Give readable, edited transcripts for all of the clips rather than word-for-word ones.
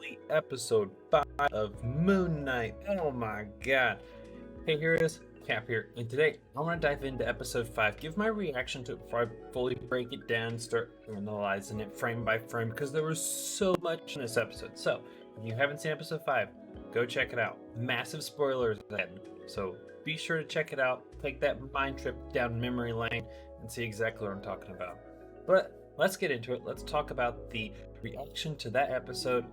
finally episode 5 of Moon Knight. Oh my god. Hey, here it is, Cap here, and today I want to dive into episode 5, give my reaction to it before I fully break it down and start analyzing it frame by frame because there was so much in this episode. So, if you haven't seen episode 5, go check it out. Massive spoilers ahead, so be sure to check it out, take that mind trip down memory lane, and see exactly what I'm talking about. But let's get into it. Let's talk about the reaction to that episode.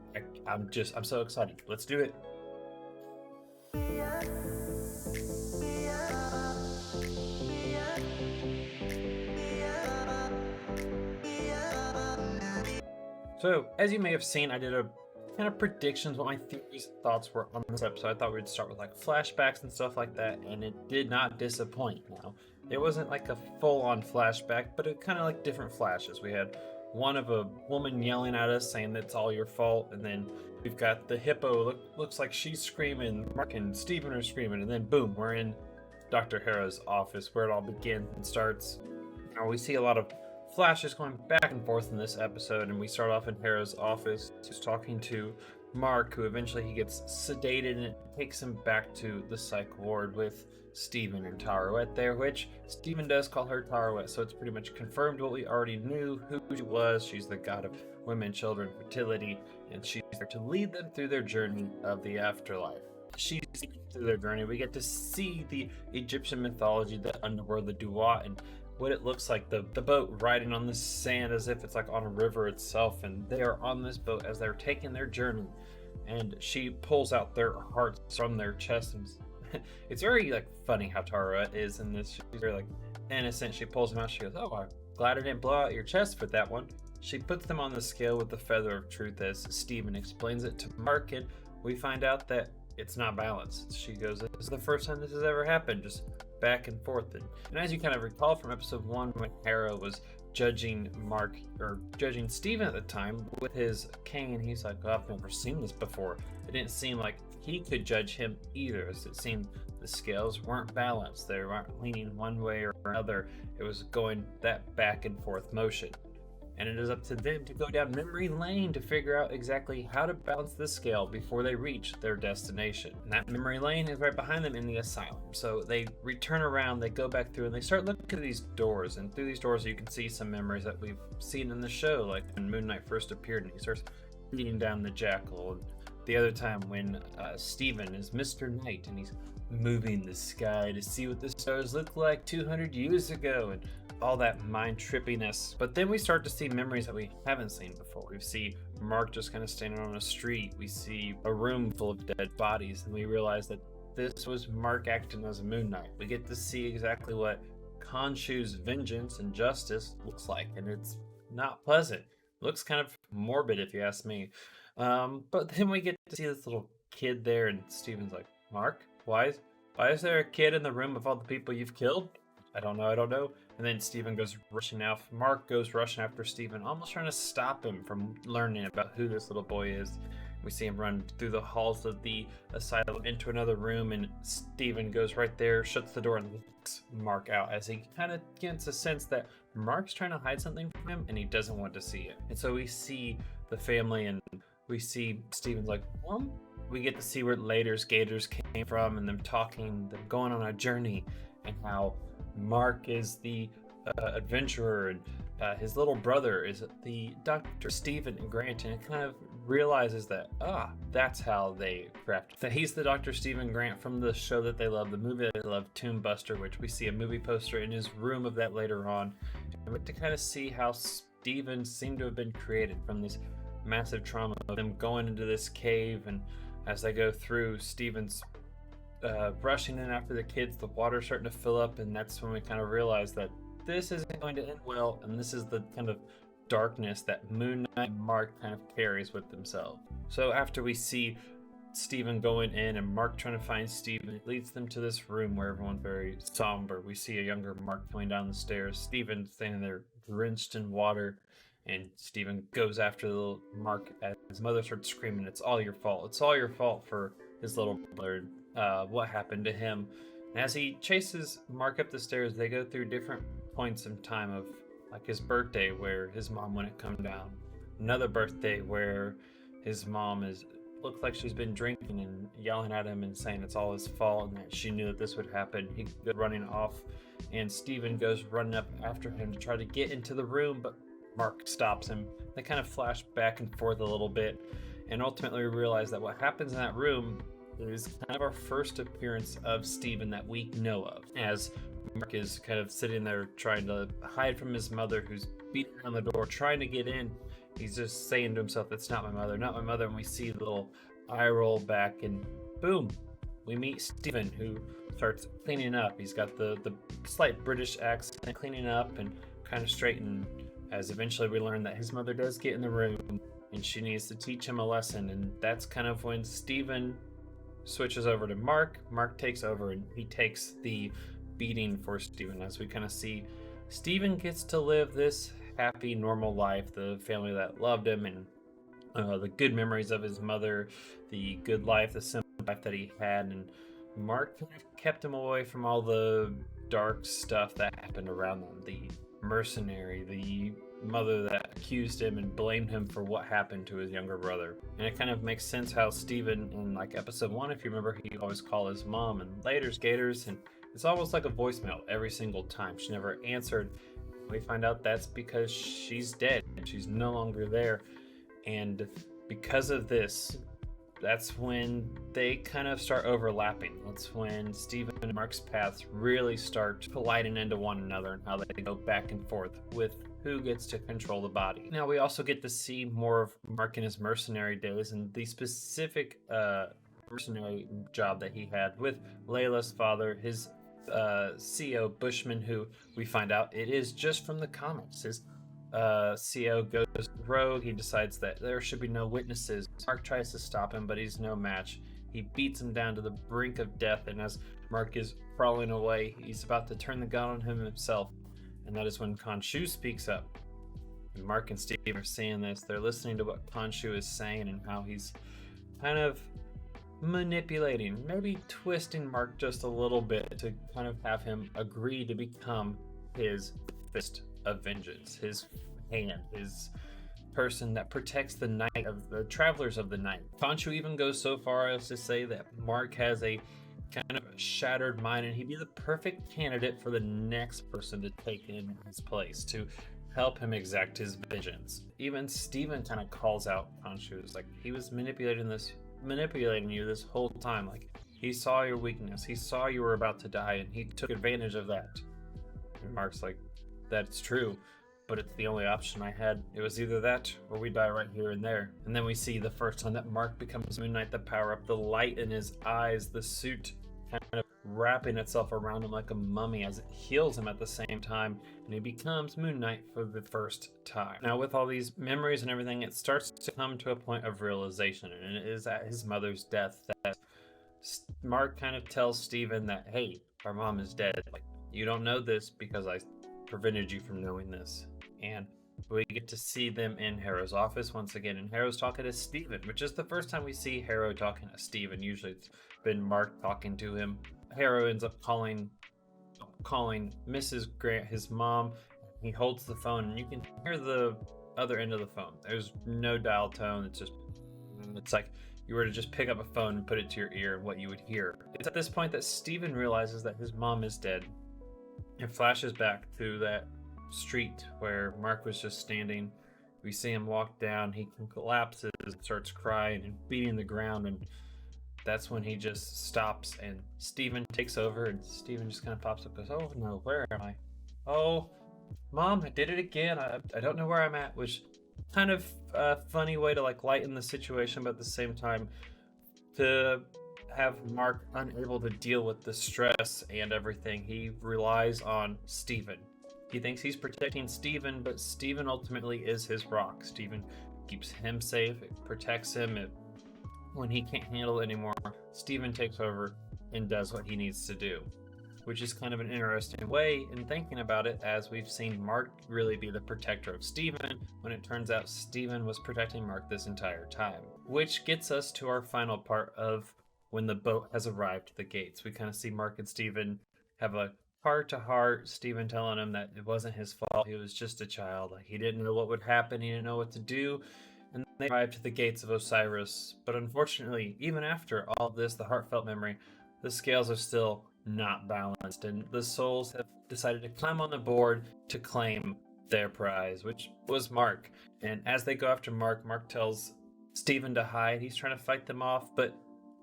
I'm so excited. Let's do it. So, as you may have seen, I did a kind of predictions, what my theories and thoughts were on this episode. I thought we'd start with like flashbacks and stuff like that, and it did not disappoint. Now, it wasn't like a full-on flashback, but it kind of like different flashes. We had one of a woman yelling at us saying that's all your fault, and then we've got the hippo, looks like she's screaming, Mark and Steven are screaming, and then boom, we're in Dr. Hera's office where it all begins and starts. Now, we see a lot of flashes going back and forth in this episode, and we start off in Hera's office just talking to Mark, who eventually he gets sedated, and it takes him back to the psych ward with Steven and Tarouette there, which Steven does call her Tarouette, so it's pretty much confirmed what we already knew, who she was. She's the god of women, children, fertility, and she's there to lead them through their journey of the afterlife. She's through their journey. We get to see the Egyptian mythology, the underworld, the Duat, and what it looks like, the boat riding on the sand as if it's like on a river itself, and they are on this boat as they're taking their journey, and she pulls out their hearts from their chest, and it's very like funny how Tarouette is in this. She's very like innocent. She pulls them out, she goes, "Oh, I'm glad I didn't blow out your chest for that one." She puts them on the scale with the feather of truth as Steven explains it to Mark, and we find out that it's not balanced. She goes, "This is the first time this has ever happened, just back and forth." And as you kind of recall from episode 1, when Hera was judging Mark, or judging Steven at the time with his cane, he's like, "Oh, I've never seen this before." It didn't seem like he could judge him either, as it seemed the scales weren't balanced. They weren't leaning one way or another. It was going that back and forth motion. And it is up to them to go down memory lane to figure out exactly how to balance the scale before they reach their destination. And that memory lane is right behind them in the asylum. So they return around, they go back through, and they start looking at these doors. And through these doors, you can see some memories that we've seen in the show, like when Moon Knight first appeared and he starts beating down the jackal. And the other time when Steven is Mr. Knight and he's moving the sky to see what the stars looked like 200 years ago, and all that mind trippiness. But then we start to see memories that we haven't seen before. We see Mark just kind of standing on a street. We see a room full of dead bodies, and we realize that this was Mark acting as a Moon Knight. We get to see exactly what Khonshu's vengeance and justice looks like, and it's not pleasant. It looks kind of morbid, if you ask me. But then we get to see this little kid there, and Steven's like, "Mark, why is there a kid in the room of all the people you've killed?" I don't know. And then Steven goes rushing out. Mark goes rushing after Steven, almost trying to stop him from learning about who this little boy is. We see him run through the halls of the asylum into another room, and Steven goes right there, shuts the door, and locks Mark out as he kind of gets a sense that Mark's trying to hide something from him, and he doesn't want to see it. And so we see the family, and we see Steven's like, "Mom?" We get to see where Later's Gators came from, and them talking, them going on a journey, and how Mark is the adventurer, and his little brother is the Dr. Steven Grant, and it kind of realizes that, that's how they crafted. That he's the Dr. Steven Grant from the show that they love, the movie that they love, Tomb Buster, which we see a movie poster in his room of that later on. And we get to kind of see how Steven seemed to have been created from this massive trauma of them going into this cave, and as they go through, Steven's rushing in after the kids, the water's starting to fill up, and that's when we kind of realize that this isn't going to end well, and this is the kind of darkness that Moon Knight and Mark kind of carries with themselves. So after we see Steven going in and Mark trying to find Steven, it leads them to this room where everyone's very somber. We see a younger Mark coming down the stairs, Steven standing there drenched in water, and Steven goes after the little Mark as his mother starts screaming, "It's all your fault. It's all your fault for his little brother. What happened to him?" And as he chases Mark up the stairs, they go through different points in time of like his birthday where his mom wouldn't come down. Another birthday where his mom is looks like she's been drinking and yelling at him and saying it's all his fault and that she knew that this would happen. He goes running off, and Steven goes running up after him to try to get into the room, but Mark stops him. They kind of flash back and forth a little bit, and ultimately we realize that what happens in that room is kind of our first appearance of Steven that we know of, as Mark is kind of sitting there trying to hide from his mother, who's beating on the door trying to get in. He's just saying to himself, "It's not my mother, not my mother." And we see the little eye roll back, and boom, we meet Steven, who starts cleaning up. He's got the slight British accent, cleaning up and kind of straightening, as eventually we learn that his mother does get in the room and she needs to teach him a lesson. And that's kind of when Steven switches over to Mark. Mark takes over and he takes the beating for Steven, as we kind of see Steven gets to live this happy, normal life, the family that loved him, and the good memories of his mother, the good life, the simple life that he had. And Mark kind of kept him away from all the dark stuff that happened around them. The mercenary, the mother that accused him and blamed him for what happened to his younger brother. And it kind of makes sense how Steven, in like episode 1, if you remember, he always called his mom and later's Gators, and it's almost like a voicemail every single time. She never answered. We find out that's because she's dead. She's no longer there. And because of this, that's when they kind of start overlapping. That's when Steven and Mark's paths really start colliding into one another, and how they go back and forth with who gets to control the body. Now we also get to see more of Mark in his mercenary days and the specific mercenary job that he had with Layla's father, his CO Bushman, who we find out it is just from the comics. His CO goes rogue. He decides that there should be no witnesses. Mark tries to stop him, but he's no match. He beats him down to the brink of death, and as Mark is crawling away, he's about to turn the gun on him himself. And that is when Khonshu speaks up. And Mark and Steve are seeing this. They're listening to what Khonshu is saying and how he's kind of manipulating, maybe twisting Mark just a little bit to kind of have him agree to become his fist of vengeance, his hand, his person that protects the night of the travelers of the night. Khonshu even goes so far as to say that Mark has a kind of shattered mind, and he'd be the perfect candidate for the next person to take in his place to help him exact his vengeance. Even Steven kind of calls out Khonshu. It's like he was manipulating you this whole time. Like, he saw your weakness, he saw you were about to die, and he took advantage of that. And Mark's like, that's true, but it's the only option I had. It was either that or we die right here and there. And then we see the first time that Mark becomes Moon Knight, the power up, the light in his eyes, the suit kind of wrapping itself around him like a mummy as it heals him at the same time, and he becomes Moon Knight for the first time. Now, with all these memories and everything, it starts to come to a point of realization, and it is at his mother's death that Mark kind of tells Steven that, hey, our mom is dead. Like, you don't know this because I prevented you from knowing this. And we get to see them in Harrow's office once again, and Harrow's talking to Steven, which is the first time we see Harrow talking to Steven. Usually it's been Mark talking to him. Harrow ends up calling Mrs. Grant, his mom. He holds the phone, and you can hear the other end of the phone. There's no dial tone. It's like you were to just pick up a phone and put it to your ear, and what you would hear. It's at this point that Steven realizes that his mom is dead. It flashes back to that street where Mark was just standing. We see him walk down. He collapses, starts crying and beating the ground, and that's when he just stops, and Steven takes over, and Steven just kind of pops up and goes, oh no, where am I? Oh, Mom, I did it again. I don't know where I'm at, which kind of a funny way to like lighten the situation, but at the same time to have Mark unable to deal with the stress and everything. He relies on Steven. He thinks he's protecting Steven, but Steven ultimately is his rock. Steven keeps him safe, it protects him. When he can't handle it anymore, Steven takes over and does what he needs to do, which is kind of an interesting way in thinking about it, as we've seen Mark really be the protector of Steven, when it turns out Steven was protecting Mark this entire time. Which gets us to our final part of when the boat has arrived at the gates. We kind of see Mark and Steven have a heart-to-heart, Steven telling him that it wasn't his fault, he was just a child. Like, he didn't know what would happen, he didn't know what to do, and they arrive to the gates of Osiris. But unfortunately, even after all of this, the heartfelt memory, the scales are still not balanced, and the souls have decided to climb on the board to claim their prize, which was Marc. And as they go after Marc, Marc tells Steven to hide. He's trying to fight them off, but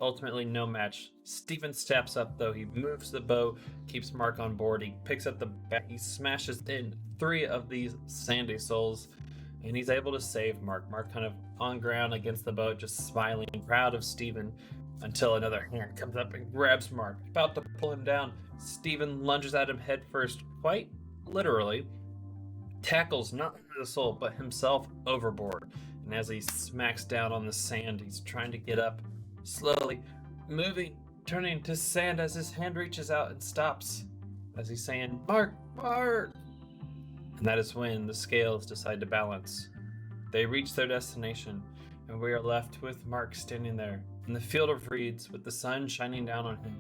ultimately no match. Steven steps up though. He moves the boat, keeps Marc on board. He picks up the bat. He smashes in 3 of these sandy souls, and he's able to save Marc. Marc kind of on ground against the boat, just smiling, proud of Steven, until another hand comes up and grabs Marc, about to pull him down. Steven lunges at him headfirst, quite literally, tackles not only the soul but himself overboard. And as he smacks down on the sand, he's trying to get up, slowly moving, turning to sand as his hand reaches out and stops, as he's saying, "Marc, Marc!" And that is when the scales decide to balance. They reach their destination, and we are left with Marc standing there in the field of reeds with the sun shining down on him,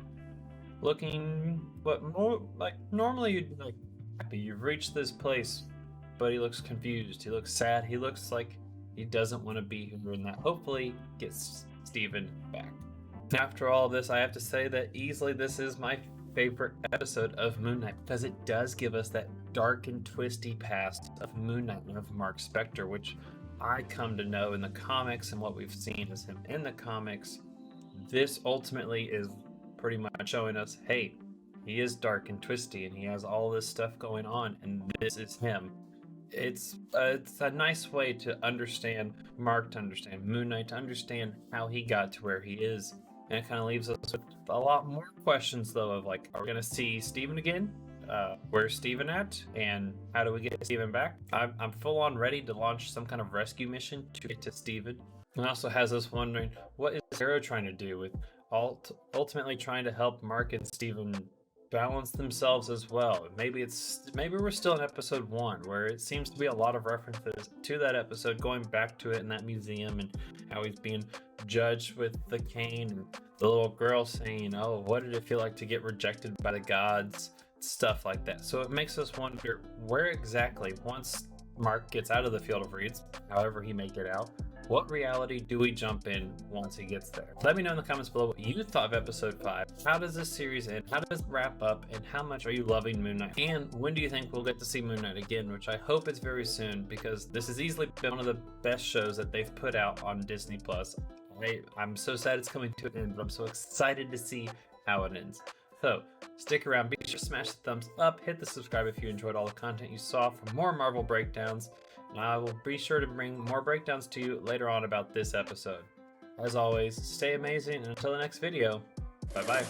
looking what more like normally you'd be like happy you've reached this place, but he looks confused, he looks sad, he looks like he doesn't want to be here, and that hopefully gets Steven back. After all of this, I have to say that easily this is my favorite episode of Moon Knight, because it does give us that dark and twisty past of Moon Knight and of Mark Spector, which I come to know in the comics and what we've seen as him in the comics. This ultimately is pretty much showing us, hey, he is dark and twisty and he has all this stuff going on, and this is him. It's a nice way to understand Mark, to understand Moon Knight, to understand how he got to where he is. And it kind of leaves us with a lot more questions, though, of like, are we going to see Steven again? Where's Steven at? And how do we get Steven back? I'm full on ready to launch some kind of rescue mission to get to Steven. And also has us wondering, what is Arrow trying to do with ultimately trying to help Mark and Steven balance themselves as well? Maybe we're still in episode 1, where it seems to be a lot of references to that episode, going back to it in that museum, and how he's being judged with the cane, and the little girl saying, "Oh, what did it feel like to get rejected by the gods?" Stuff like that. So it makes us wonder, where exactly, once Mark gets out of the field of reeds, however he may get out, what reality do we jump in once he gets there? Let me know in the comments below what you thought of episode 5. How does this series end? How does it wrap up? And how much are you loving Moon Knight? And when do you think we'll get to see Moon Knight again? Which I hope it's very soon, because this has easily been one of the best shows that they've put out on Disney+. I'm so sad it's coming to an end, but I'm so excited to see how it ends. So stick around, be sure to smash the thumbs up, hit the subscribe if you enjoyed all the content you saw for more Marvel breakdowns. And I will be sure to bring more breakdowns to you later on about this episode. As always, stay amazing, and until the next video, bye-bye.